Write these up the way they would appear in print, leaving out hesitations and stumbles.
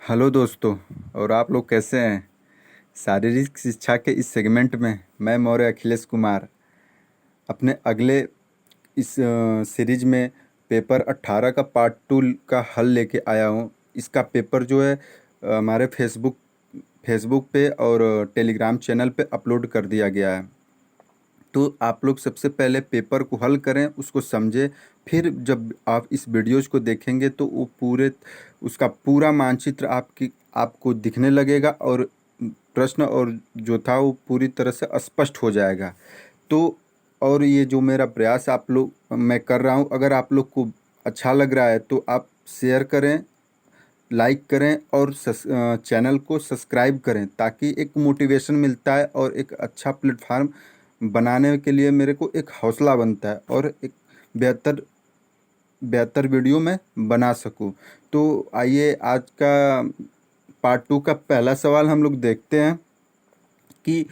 Hello दोस्तों। और आप लोग कैसे हैं? शारीरिक शिक्षा के इस सेगमेंट में मैं मौर्य अखिलेश कुमार अपने अगले इस सीरीज में पेपर 18 का पार्ट 2 का हल लेके आया हूँ। इसका पेपर जो है हमारे फेसबुक पे और टेलीग्राम चैनल पे अपलोड कर दिया गया है। तो आप लोग सबसे पहले पेपर को हल करें, उसको समझें। फिर जब आप इस वीडियोज़ को देखेंगे तो वो उसका पूरा मानचित्र आपको दिखने लगेगा और प्रश्न और जो था वो पूरी तरह से स्पष्ट हो जाएगा। तो और ये जो मेरा प्रयास आप लोग मैं कर रहा हूँ, अगर आप लोग को अच्छा लग रहा है तो आप शेयर करें, लाइक करें और चैनल को सब्सक्राइब करें, ताकि एक मोटिवेशन मिलता है और एक अच्छा प्लेटफार्म बनाने के लिए मेरे को एक हौसला बनता है और एक बेहतर बेहतर वीडियो मैं बना सकूं। तो आइए आज का पार्ट 2 का पहला सवाल हम लोग देखते हैं कि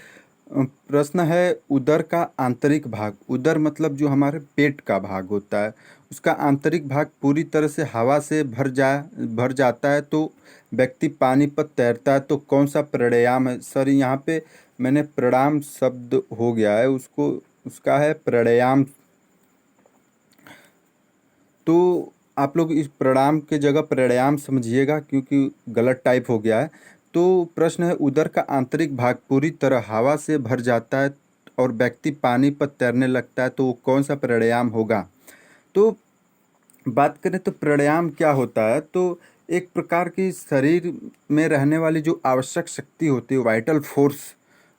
प्रश्न है उदर का आंतरिक भाग। उदर मतलब जो हमारे पेट का भाग होता है, उसका आंतरिक भाग पूरी तरह से हवा से भर जाता है तो व्यक्ति पानी पर तैरता है। तो कौन सा प्राणायाम है? सर यहाँ पे मैंने प्रणाम शब्द हो गया है, उसको उसका है प्राणायाम। तो आप लोग इस प्रणाम के जगह प्राणायाम समझिएगा, क्योंकि गलत टाइप हो गया है। तो प्रश्न है उदर का आंतरिक भाग पूरी तरह हवा से भर जाता है और व्यक्ति पानी पर तैरने लगता है, तो वो कौन सा प्राणायाम होगा? तो बात करें तो प्राणायाम क्या होता है, तो एक प्रकार की शरीर में रहने वाली जो आवश्यक शक्ति होती है, वाइटल फोर्स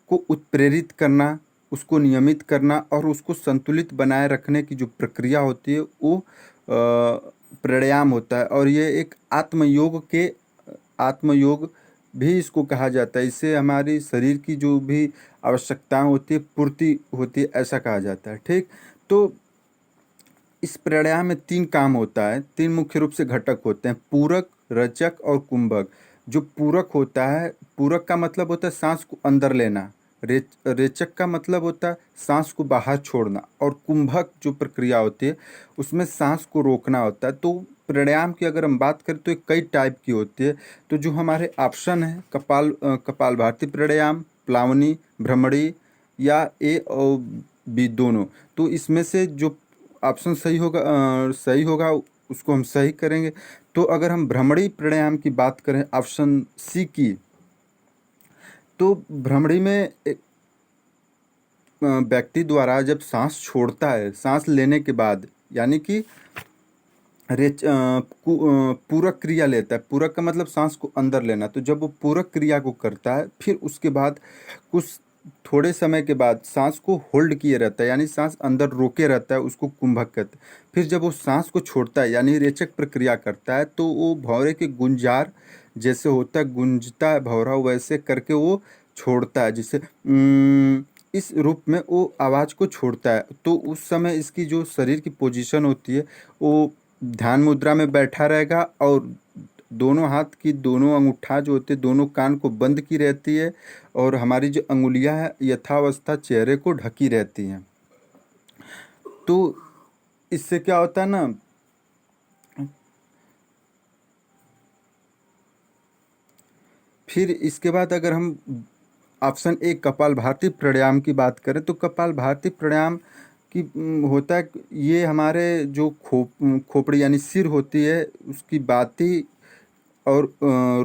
को उत्प्रेरित करना, उसको नियमित करना और उसको संतुलित बनाए रखने की जो प्रक्रिया होती है वो प्राणायाम होता है। और ये एक आत्मयोग भी इसको कहा जाता है। इससे हमारी शरीर की जो भी आवश्यकताएं होती है पूर्ति होती है, ऐसा कहा जाता है। ठीक। तो इस प्राणायाम में तीन काम होता है, तीन मुख्य रूप से घटक होते हैं: पूरक, रचक और कुंभक। जो पूरक होता है, पूरक का मतलब होता है सांस को अंदर लेना। रेचक का मतलब होता है सांस को बाहर छोड़ना। और कुंभक जो प्रक्रिया होती है उसमें सांस को रोकना होता है। तो प्राणायाम की अगर हम बात करें तो ये कई टाइप की होती है। तो जो हमारे ऑप्शन है, कपालभाति प्राणायाम, प्लावनी, भ्रमरी या ए और बी दोनों। तो इसमें से जो ऑप्शन सही होगा उसको हम सही करेंगे। तो अगर हम भ्रमरी प्राणायाम की बात करें, ऑप्शन सी की, तो भ्रमरी में व्यक्ति द्वारा जब सांस छोड़ता है, सांस लेने के बाद, यानी कि पूरक क्रिया लेता है। पूरक का मतलब सांस को अंदर लेना। तो जब वो पूरक क्रिया को करता है, फिर उसके बाद कुछ थोड़े समय के बाद सांस को होल्ड किए रहता है, यानी सांस अंदर रोके रहता है, उसको कुंभक कहते हैं। फिर जब वो सांस को छोड़ता है, यानी रेचक प्रक्रिया करता है, तो वो भौरे के गुंजार जैसे होता है, गुंजता है भौरा, वैसे करके वो छोड़ता है, जिसे इस रूप में वो आवाज़ को छोड़ता है। तो उस समय इसकी जो शरीर की पोजीशन होती है वो ध्यान मुद्रा में बैठा रहेगा और दोनों हाथ की दोनों अंगूठा जो होते हैं दोनों कान को बंद की रहती है और हमारी जो अंगुलियां है यथावस्था चेहरे को ढकी रहती हैं। तो इससे क्या होता है ना, फिर इसके बाद अगर हम ऑप्शन ए कपालभाति प्राणायाम की बात करें, तो कपालभाति प्राणायाम की होता है ये हमारे जो खोपड़ी यानी सिर होती है उसकी बाती और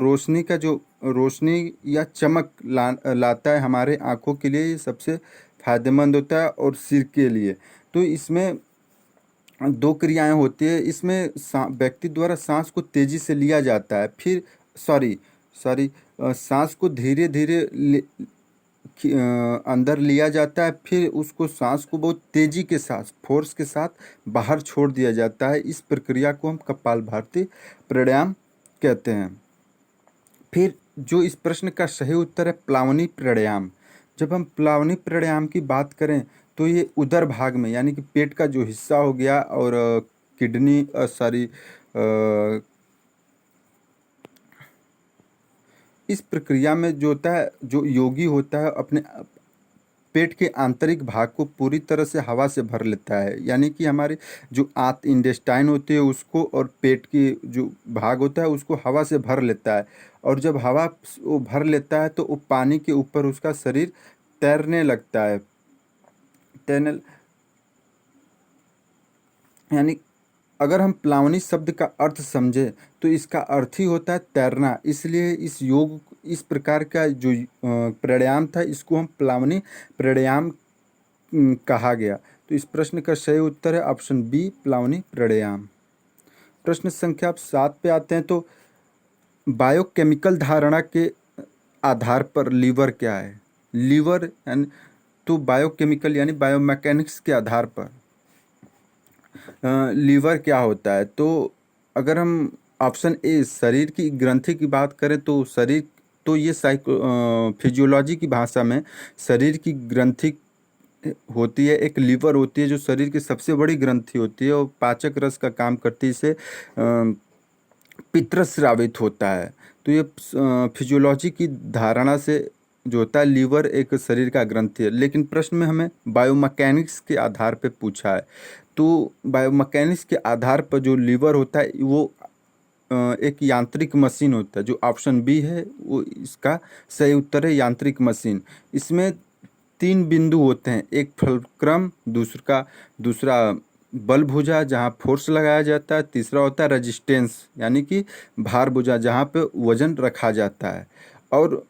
रोशनी का जो रोशनी या चमक लाता है हमारे आँखों के लिए। ये सबसे फायदेमंद होता है और सिर के लिए। तो इसमें दो क्रियाएं होती है। इसमें व्यक्ति द्वारा सांस को तेजी से लिया जाता है, फिर सॉरी सॉरी सांस को धीरे धीरे अंदर लिया जाता है, फिर उसको सांस को बहुत तेजी के साथ, फोर्स के साथ बाहर छोड़ दिया जाता है। इस प्रक्रिया को हम कपालभाति प्राणायाम कहते हैं। फिर जो इस प्रश्न का सही उत्तर है प्लावनी प्राणायाम। जब हम प्लावनी प्राणायाम की बात करें तो ये उदर भाग में, यानी कि पेट का जो हिस्सा हो गया और किडनी सॉरी इस प्रक्रिया में जो होता है, जो योगी होता है अपने पेट के आंतरिक भाग को पूरी तरह से हवा से भर लेता है, यानी कि हमारे जो आंत इंटेस्टाइन होती है उसको, और पेट की जो भाग होता है उसको हवा से भर लेता है। और जब हवा वो भर लेता है तो वो पानी के ऊपर उसका शरीर तैरने लगता है। तैरने यानी अगर हम प्लावनी शब्द का अर्थ समझे तो इसका अर्थ ही होता है तैरना। इसलिए इस योग, इस प्रकार का जो प्राणायाम था, इसको हम प्लावनी प्राणायाम कहा गया। तो इस प्रश्न का सही उत्तर है ऑप्शन बी, प्लावनी प्राणायाम। प्रश्न संख्या 7 पे आते हैं। तो बायोकेमिकल धारणा के आधार पर लीवर क्या है? लीवर यानी, तो बायोकेमिकल यानी बायोमैकेनिक्स के आधार पर लीवर क्या होता है? तो अगर हम ऑप्शन ए शरीर की ग्रंथि की बात करें तो शरीर, तो ये फिजियोलॉजी की भाषा में शरीर की ग्रंथि होती है, एक लीवर होती है जो शरीर की सबसे बड़ी ग्रंथि होती है और पाचक रस का काम करती है, इसे पित्तस्रावित होता है। तो ये फिजियोलॉजी की धारणा से जो होता है लीवर एक शरीर का ग्रंथि है। लेकिन प्रश्न में हमें बायोमैकेनिक्स के आधार पे पूछा है। तो बायोमैकेनिक्स के आधार पर जो लीवर होता है वो एक यांत्रिक मशीन होता है। जो ऑप्शन बी है वो इसका सही उत्तर है, यांत्रिक मशीन। इसमें 3 बिंदु होते हैं, एक फलक्रम, दूसरा बल भुजा जहाँ फोर्स लगाया जाता है, तीसरा होता है रेजिस्टेंस यानी कि भार भुजा जहाँ पे वजन रखा जाता है। और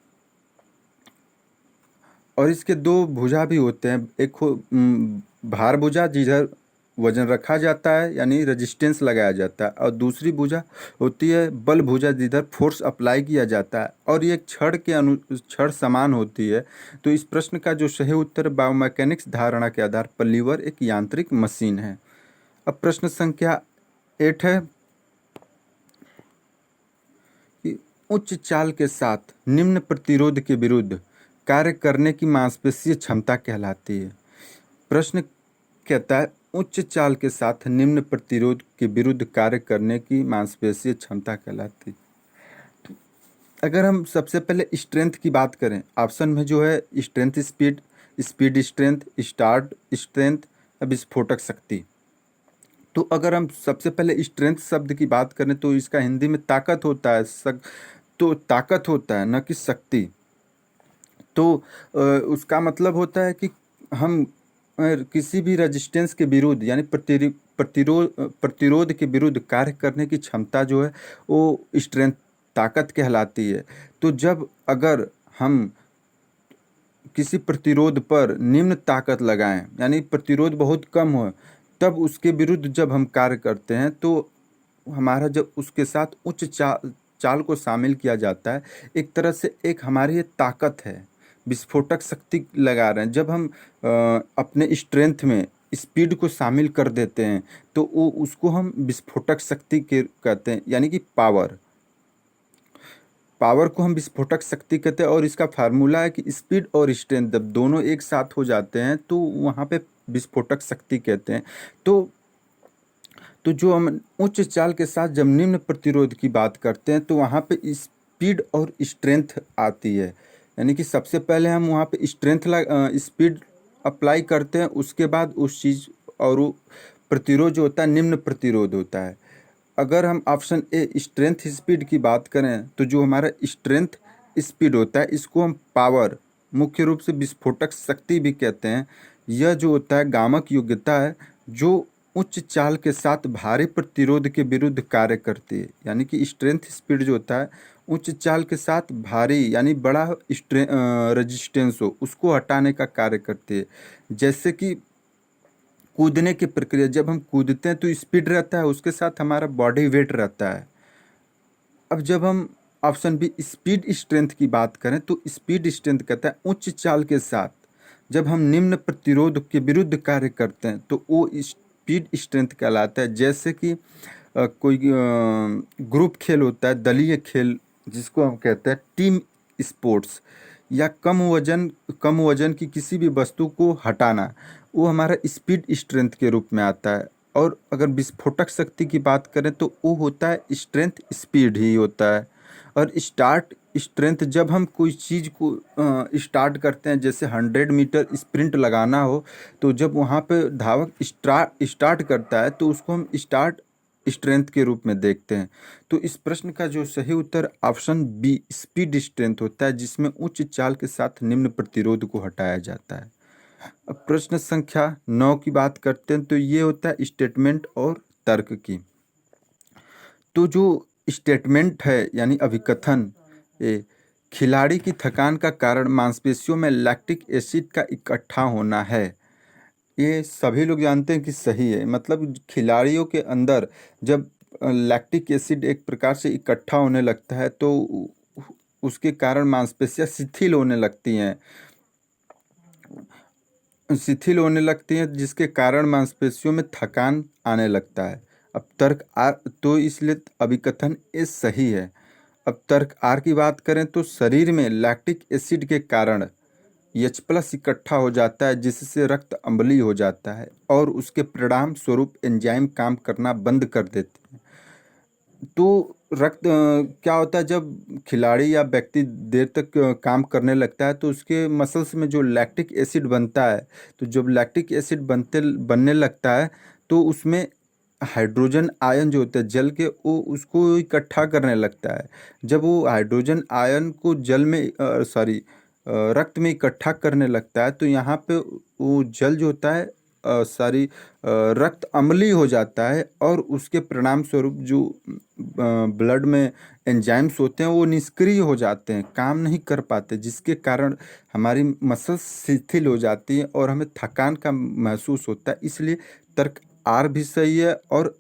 इसके 2 भुजा भी होते हैं, एक भार भुजा जिधर वजन रखा जाता है यानी रेजिस्टेंस लगाया जाता है, और दूसरी भुजा होती है बल भुजा जिधर फोर्स अप्लाई किया जाता है, और ये क्षण समान होती है। तो इस प्रश्न का जो सही उत्तर बायोमैकेनिक्स धारणा के आधार पर लीवर एक यांत्रिक मशीन है। अब प्रश्न संख्या 8 है कि उच्च चाल के साथ निम्न प्रतिरोध के विरुद्ध कार्य करने की मांसपेशीय क्षमता कहलाती है। प्रश्न कहता है उच्च चाल के साथ निम्न प्रतिरोध के विरुद्ध कार्य करने की मांसपेशीय क्षमता कहलाती है। तो अगर हम सबसे पहले स्ट्रेंथ की बात करें, ऑप्शन में जो है strength speed, speed strength, start strength, विस्फोटक शक्ति। तो अगर हम सबसे पहले स्ट्रेंथ शब्द की बात करें तो इसका हिंदी में ताकत होता है, तो ताकत होता है न कि शक्ति। तो उसका मतलब होता है कि हम किसी भी रेजिस्टेंस के विरुद्ध यानी प्रतिरोध के विरुद्ध कार्य करने की क्षमता जो है वो स्ट्रेंथ, ताकत कहलाती है। तो जब अगर हम किसी प्रतिरोध पर निम्न ताकत लगाएं यानी प्रतिरोध बहुत कम हो, तब उसके विरुद्ध जब हम कार्य करते हैं तो हमारा जब उसके साथ उच्च चाल को शामिल किया जाता है, एक तरह से एक हमारी ये ताकत है, विस्फोटक शक्ति लगा रहे हैं। जब हम अपने स्ट्रेंथ में स्पीड को शामिल कर देते हैं तो वो उसको हम विस्फोटक शक्ति के कहते हैं, यानी कि पावर को हम विस्फोटक शक्ति कहते हैं। और इसका फार्मूला है कि स्पीड और स्ट्रेंथ जब दोनों एक साथ हो जाते हैं तो वहाँ पे विस्फोटक शक्ति कहते हैं। तो जो हम उच्च चाल के साथ जब निम्न प्रतिरोध की बात करते हैं तो वहाँ पे स्पीड और स्ट्रेंथ आती है, यानी कि सबसे पहले हम वहाँ पे स्पीड अप्लाई करते हैं, उसके बाद उस चीज़ और वो प्रतिरोध जो होता है निम्न प्रतिरोध होता है। अगर हम ऑप्शन ए स्ट्रेंथ स्पीड की बात करें तो जो हमारा स्ट्रेंथ स्पीड होता है इसको हम पावर, मुख्य रूप से विस्फोटक शक्ति भी कहते हैं। यह जो होता है गामक योग्यता है जो उच्च चाल के साथ भारी प्रतिरोध के विरुद्ध कार्य करती है, यानी कि स्ट्रेंथ स्पीड जो होता है उच्च चाल के साथ भारी यानी बड़ा रेजिस्टेंस हो उसको हटाने का कार्य करती है। जैसे कि कूदने की प्रक्रिया, जब हम कूदते हैं तो स्पीड रहता है, उसके साथ हमारा बॉडी वेट रहता है। अब जब हम ऑप्शन बी स्पीड स्ट्रेंथ की बात करें तो स्पीड स्ट्रेंथ कहता है उच्च चाल के साथ जब हम निम्न प्रतिरोध के विरुद्ध कार्य करते हैं तो वो स्पीड स्ट्रेंथ कहलाता है। जैसे कि कोई ग्रुप खेल होता है, दलीय खेल जिसको हम कहते हैं टीम स्पोर्ट्स, या कम वजन की किसी भी वस्तु को हटाना, वो हमारा स्पीड स्ट्रेंथ के रूप में आता है। और अगर विस्फोटक शक्ति की बात करें तो वो होता है स्ट्रेंथ स्पीड ही होता है। और स्ट्रेंथ, जब हम कोई चीज़ को स्टार्ट करते हैं, जैसे 100 मीटर स्प्रिंट लगाना हो, तो जब वहाँ पे धावक स्टार्ट करता है तो उसको हम स्टार्ट स्ट्रेंथ के रूप में देखते हैं। तो इस प्रश्न का जो सही उत्तर ऑप्शन बी स्पीड स्ट्रेंथ होता है, जिसमें उच्च चाल के साथ निम्न प्रतिरोध को हटाया जाता है। अब प्रश्न संख्या 9 की बात करते हैं, तो ये होता है स्टेटमेंट और तर्क की। तो जो स्टेटमेंट है यानी अभिकथन, ये खिलाड़ी की थकान का कारण मांसपेशियों में लैक्टिक एसिड का इकट्ठा होना है। ये सभी लोग जानते हैं कि सही है। मतलब खिलाड़ियों के अंदर जब लैक्टिक एसिड एक प्रकार से इकट्ठा होने लगता है तो उसके कारण मांसपेशियां शिथिल होने लगती हैं, जिसके कारण मांसपेशियों में थकान आने लगता है। अब तर्क आर, तो इसलिए अभिकथन ए सही है। अब तर्क आर की बात करें तो शरीर में लैक्टिक एसिड के कारण H+ इकट्ठा हो जाता है, जिससे रक्त अम्लीय हो जाता है और उसके परिणाम स्वरूप एंजाइम काम करना बंद कर देते हैं। तो क्या होता है, जब खिलाड़ी या व्यक्ति देर तक काम करने लगता है तो उसके मसल्स में जो लैक्टिक एसिड बनता है, तो जब लैक्टिक एसिड बनने लगता है तो उसमें हाइड्रोजन आयन जो होता है जल के, वो उसको इकट्ठा करने लगता है। जब वो हाइड्रोजन आयन को रक्त में इकट्ठा करने लगता है तो यहाँ पे वो जल जो होता है रक्त अम्लीय हो जाता है और उसके परिणाम स्वरूप जो ब्लड में एंजाइम्स होते हैं वो निष्क्रिय हो जाते हैं, काम नहीं कर पाते, जिसके कारण हमारी मसल्स शिथिल हो जाती है और हमें थकान का महसूस होता है। इसलिए तर्क आर भी सही है और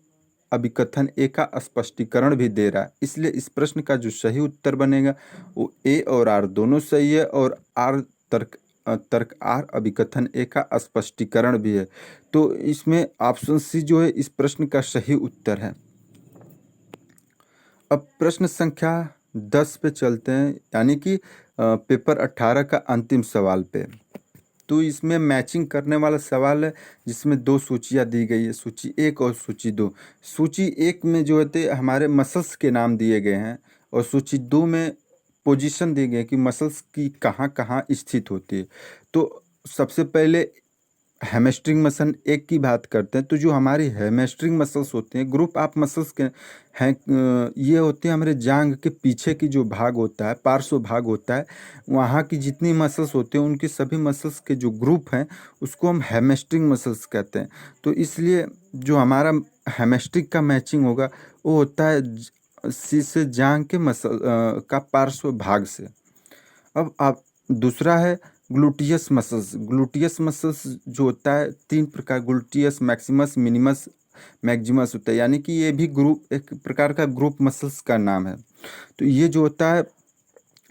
अभिकथन ए का स्पष्टीकरण भी दे रहा है। इसलिए इस प्रश्न का जो सही उत्तर बनेगा वो ए और आर दोनों सही है, और तर्क आर अभिकथन ए का स्पष्टीकरण भी है। तो इसमें ऑप्शन सी जो है इस प्रश्न का सही उत्तर है। अब प्रश्न संख्या 10 पे चलते हैं, यानी कि पेपर 18 का अंतिम सवाल पे। तो इसमें मैचिंग करने वाला सवाल है, जिसमें 2 सूचियाँ दी गई है, सूची 1 और सूची 2। सूची 1 में जो होते हमारे मसल्स के नाम दिए गए हैं और सूची 2 में पोजीशन दी गई है कि मसल्स की कहाँ कहाँ स्थित होती है। तो सबसे पहले हैमस्ट्रिंग मसल एक की बात करते हैं। तो जो हमारी हैमस्ट्रिंग मसल्स होते हैं, ग्रुप ऑफ मसल्स के हैं, ये होते हैं हमारे जांघ के पीछे की जो भाग होता है, पार्श्व भाग होता है, वहाँ की जितनी मसल्स होते हैं उनके सभी मसल्स के जो ग्रुप हैं उसको हम हैमस्ट्रिंग मसल्स कहते हैं। तो इसलिए जो हमारा हैमस्ट्रिक का मैचिंग होगा वो होता है सी से जांघ के मसल का पार्श्व भाग से। अब आप दूसरा है ग्लूटियस मसल्स। ग्लूटियस मसल्स जो होता है 3 प्रकार, ग्लूटियस मैक्सिमस, मिनिमस, मैक्सिमस होता है, यानी कि ये भी ग्रुप एक प्रकार का ग्रुप मसल्स का नाम है। तो ये जो होता है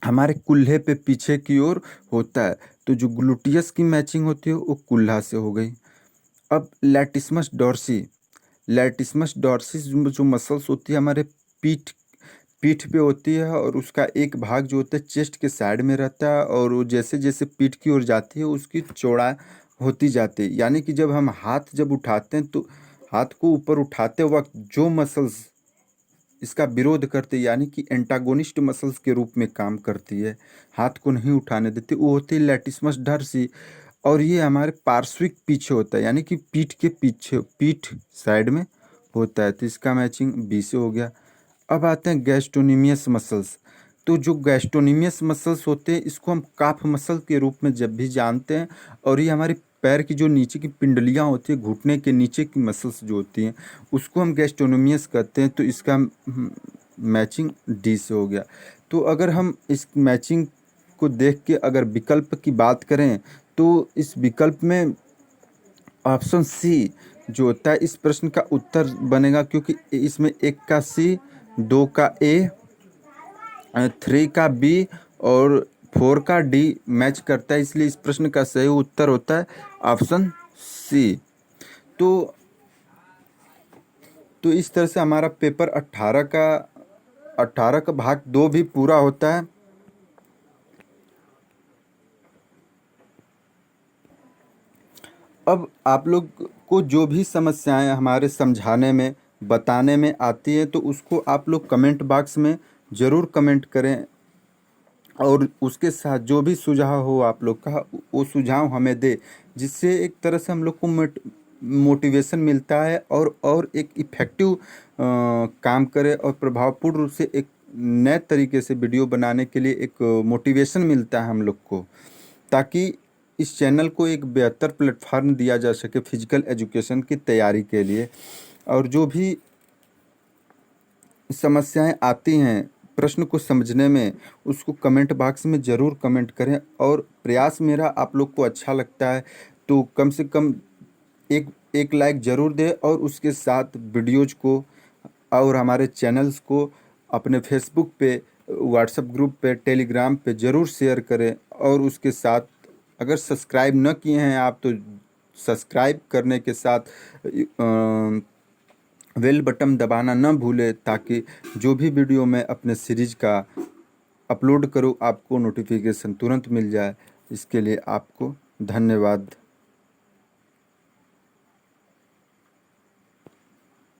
हमारे कुल्हे पे पीछे की ओर होता है। तो जो ग्लूटियस की मैचिंग होती है वो कुल्हा से हो गई। अब लैटिस्मस डॉर्सी जो मसल्स होती है हमारे पीठ पीठ पे होती है, और उसका एक भाग जो होता है चेस्ट के साइड में रहता है, और वो जैसे जैसे पीठ की ओर जाती है उसकी चौड़ा होती जाती है। यानी कि जब हम हाथ जब उठाते हैं तो हाथ को ऊपर उठाते वक्त जो मसल्स इसका विरोध करते, यानी कि एंटागोनिस्ट मसल्स के रूप में काम करती है, हाथ को नहीं उठाने देती, वो होती है लैटिस्मस डॉर्सी। और ये हमारे पार्श्विक पीछे होता है, यानी कि पीठ के पीछे, पीठ साइड में होता है। तो इसका मैचिंग बी से हो गया। अब आते हैं गैस्ट्रोनीमियस मसल्स। तो जो गैस्ट्रोनीमियस मसल्स होते हैं इसको हम काफ मसल के रूप में जब भी जानते हैं, और ये हमारे पैर की जो नीचे की पिंडलियाँ होती है, घुटने के नीचे की मसल्स जो होती हैं उसको हम गैस्ट्रोनीमियस कहते हैं। तो इसका मैचिंग डी से हो गया। तो अगर हम इस मैचिंग को देख के अगर विकल्प की बात करें तो इस विकल्प में ऑप्शन सी जो होता है इस प्रश्न का उत्तर बनेगा, क्योंकि इसमें 1 का सी, 2 का ए, 3 का बी और 4 का डी मैच करता है, इसलिए इस प्रश्न का सही उत्तर होता है ऑप्शन सी। तो इस तरह से हमारा पेपर 18 का भाग 2 भी पूरा होता है। अब आप लोग को जो भी समस्याएं हमारे समझाने में, बताने में आती है तो उसको आप लोग कमेंट बॉक्स में ज़रूर कमेंट करें। और उसके साथ जो भी सुझाव हो आप लोग का वो सुझाव हमें दे, जिससे एक तरह से हम लोग को मोटिवेशन मिलता है और एक इफ़ेक्टिव काम करे और प्रभावपूर्ण रूप से एक नए तरीके से वीडियो बनाने के लिए एक मोटिवेशन मिलता है हम लोग को, ताकि इस चैनल को एक बेहतर प्लेटफार्म दिया जा सके फिजिकल एजुकेशन की तैयारी के लिए। और जो भी समस्याएं आती हैं प्रश्न को समझने में, उसको कमेंट बॉक्स में ज़रूर कमेंट करें। और प्रयास मेरा आप लोग को अच्छा लगता है तो कम से कम एक एक लाइक ज़रूर दें, और उसके साथ वीडियोज़ को और हमारे चैनल्स को अपने फेसबुक पे, व्हाट्सएप ग्रुप पे, टेलीग्राम पे ज़रूर शेयर करें। और उसके साथ अगर सब्सक्राइब न किए हैं आप तो सब्सक्राइब करने के साथ बेल बटन दबाना न भूलें, ताकि जो भी वीडियो मैं अपने सीरीज का अपलोड करूं आपको नोटिफिकेशन तुरंत मिल जाए। इसके लिए आपको धन्यवाद।